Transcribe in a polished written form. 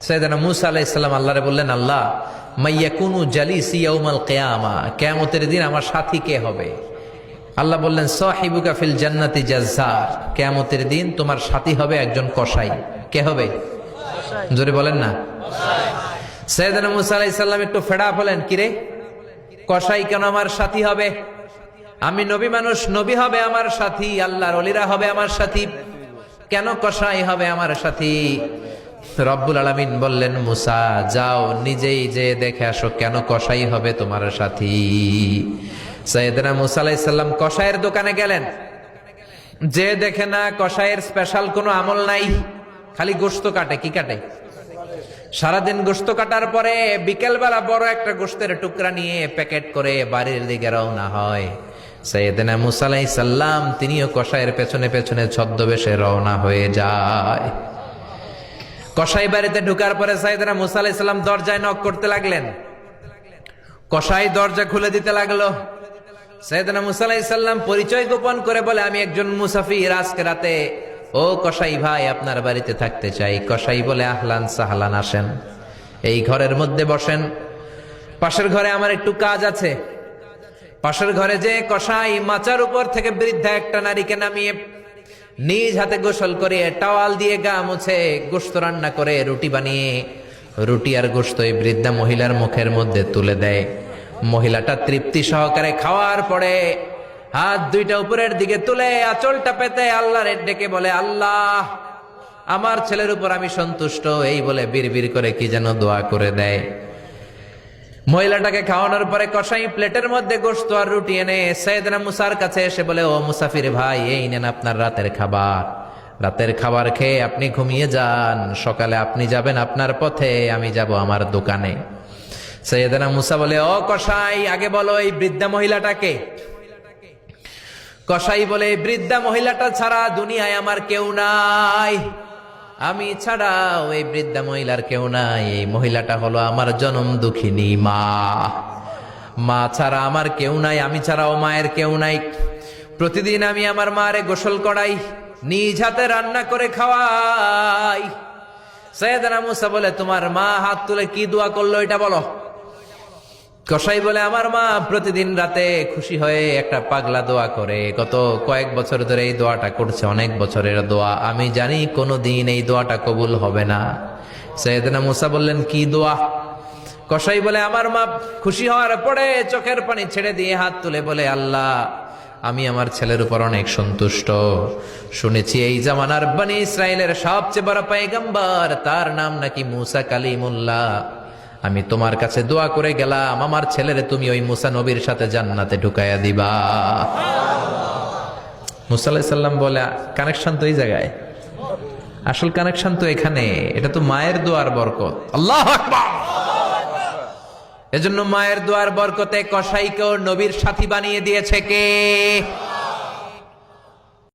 সাইয়েদনা মূসা আলাইহিস সালাম আল্লাহরে বললেন, আল্লাহ মাইয়াকুনু জালিসি ইয়াউমাল কিয়ামা, কিয়ামতের দিন আমার সাথী কে হবে? আল্লাহ বললেন, সাহিবুকা ফিল জান্নাতি জাজ্জার, কিয়ামতের দিন তোমার সাথী হবে একজন কসাই। কে হবে? জোরে বলেন না। সাইয়েদনা মূসা আলাইহিস সালাম একটু ফেড আপ হলেন, কিরে কসাই কেন আমার সাথী হবে? আমি নবী মানুষ, নবী হবে আমার সাথী, আল্লাহর ওলিরা হবে আমার সাথী, কেন কসাই হবে আমার সাথী? রব্বুল আলামিন বললেন, মুসা যাও নিজেই যে দেখে আসো কেন কসাই হবে তোমার সাথী। সাইয়েদনা মূসা আলাইহিস সালাম কসাইয়ের দোকানে গেলেন, যে দেখে না কসাইয়ের স্পেশাল কোনো আমল নাই, খালি গোশত কাটে। কি কাটে? সারাদিন গোশত কাটার পরে বিকেলবেলা বড় একটা গোশতের টুকরা নিয়ে প্যাকেট করে বাড়ির দিকে রওনা হয়। সাইয়েদনা মূসা আলাইহিস সালাম তিনিও কসাইয়ের পেছনে পেছনে ছদ্মবেশে রওনা হয়ে যায়। কসাই বাড়িতে ঢুকার পরে সাইয়েদনা মূসা আলাইহিস সালাম দরজায় নক করতে লাগলেন। কসাই দরজা খুলে দিতে লাগলো। সাইয়েদনা মূসা আলাইহিস সালাম পরিচয় গোপন করে বলে, আমি একজন মুসাফির, আজকে রাতে ও কসাই ভাই আপনার বাড়িতে থাকতে চাই। কসাই বলে, আহলান সাহলান, আসেন এই ঘরের মধ্যে বসেন, পাশের ঘরে আমার একটু কাজ আছে। পাশের ঘরে যে কসাই মাচার উপর থেকে বৃদ্ধা একটা নারীকে নামিয়ে নিজ হাতে গোসল করে টাওয়াল দিয়ে গা মুছে গোশত রান্না করে রুটি বানিয়ে রুটি আর গোশত এই বৃদ্ধা মহিলার মুখের মধ্যে তুলে দেয়। মহিলাটা তৃপ্তি সহকারে খাওয়ার পরে হাত দুইটা উপরের দিকে তুলে আঁচলটা পেতে আল্লাহর ডেকে বলে, আল্লাহ আমার ছেলের উপর আমি সন্তুষ্ট, এই বলে বিড়বিড় করে কি যেন দোয়া করে দেয়। মহিলাটাকে খাওয়ানোর পরে কসাই প্লেটের মধ্যে গোশত আর রুটি এনে সাইয়েদনা মূসার কাছে এসে বলে, ও মুসাফির ভাই, এই নেন আপনার রাতের খাবার। রাতের খাবার খেয়ে আপনি ঘুমিয়ে যান, সকালে আপনি যাবেন আপনার পথে, আমি যাব আমার দোকানে। সাইয়েদনা মূসা বলে, ও কসাই আগে বলো এই বৃদ্ধা মহিলাটাকে। কসাই বলে, বৃদ্ধা মহিলাটা ছাড়া দুনিয়ায় আমার কেউ নাই, আমি ছাড়া ওই বৃদ্ধা মহিলার কেউ নাই। এই মহিলাটা হলো আমার জনম দুঃখিনী মা, মা ছাড়া আমার কেউ নাই, আমি ছাড়াও মায়ের কেউ নাই। প্রতিদিন আমি আমার মারে গোসল করাই, নিজ হাতে রান্না করে খাওয়াই। সাইয়েদনা মূসা বলে, তোমার মা হাত তুলে কি দোয়া করলো এটা বলো। কসাই বলে, আমার মা প্রতিদিন রাতে খুশি হয়ে একটা পাগলা দোয়া করে, গত কয়েক বছর ধরে এই দোয়াটা করছে, অনেক বছরের দোয়া, আমি জানি কোনোদিন এই দোয়াটা কবুল হবে না। সাইয়েদনা মূসা বললেন, কি দোয়া? কসাই বলে, আমার মা খুশি হওয়ার পরে চোখের পানি ছেড়ে দিয়ে হাত তুলে বলে, আল্লাহ আমি আমার ছেলের উপর অনেক সন্তুষ্ট, শুনেছি এই জামানার বনি ইসরায়েলের সবচেয়ে বড় পয়গম্বর, তার নাম নাকি মূসা কালিমুল্লাহ। আমি তোমার কাছে দোয়া করে গেলাম, আমার ছেলেরে তুমি ওই মূসা নবীর সাথে জান্নাতে ঢুকাইয়া দিবা। মূসা আলাইহিস সালাম বলে, কানেকশন তো এই জায়গায়, আসল কানেকশন তো এখানে, এটা তো মায়ের দোয়ার বরকত। আল্লাহু আকবার। এজন্য মায়ের দোয়ার বরকতে কসাইকেও নবীর সাথী বানিয়ে দিয়েছে কে?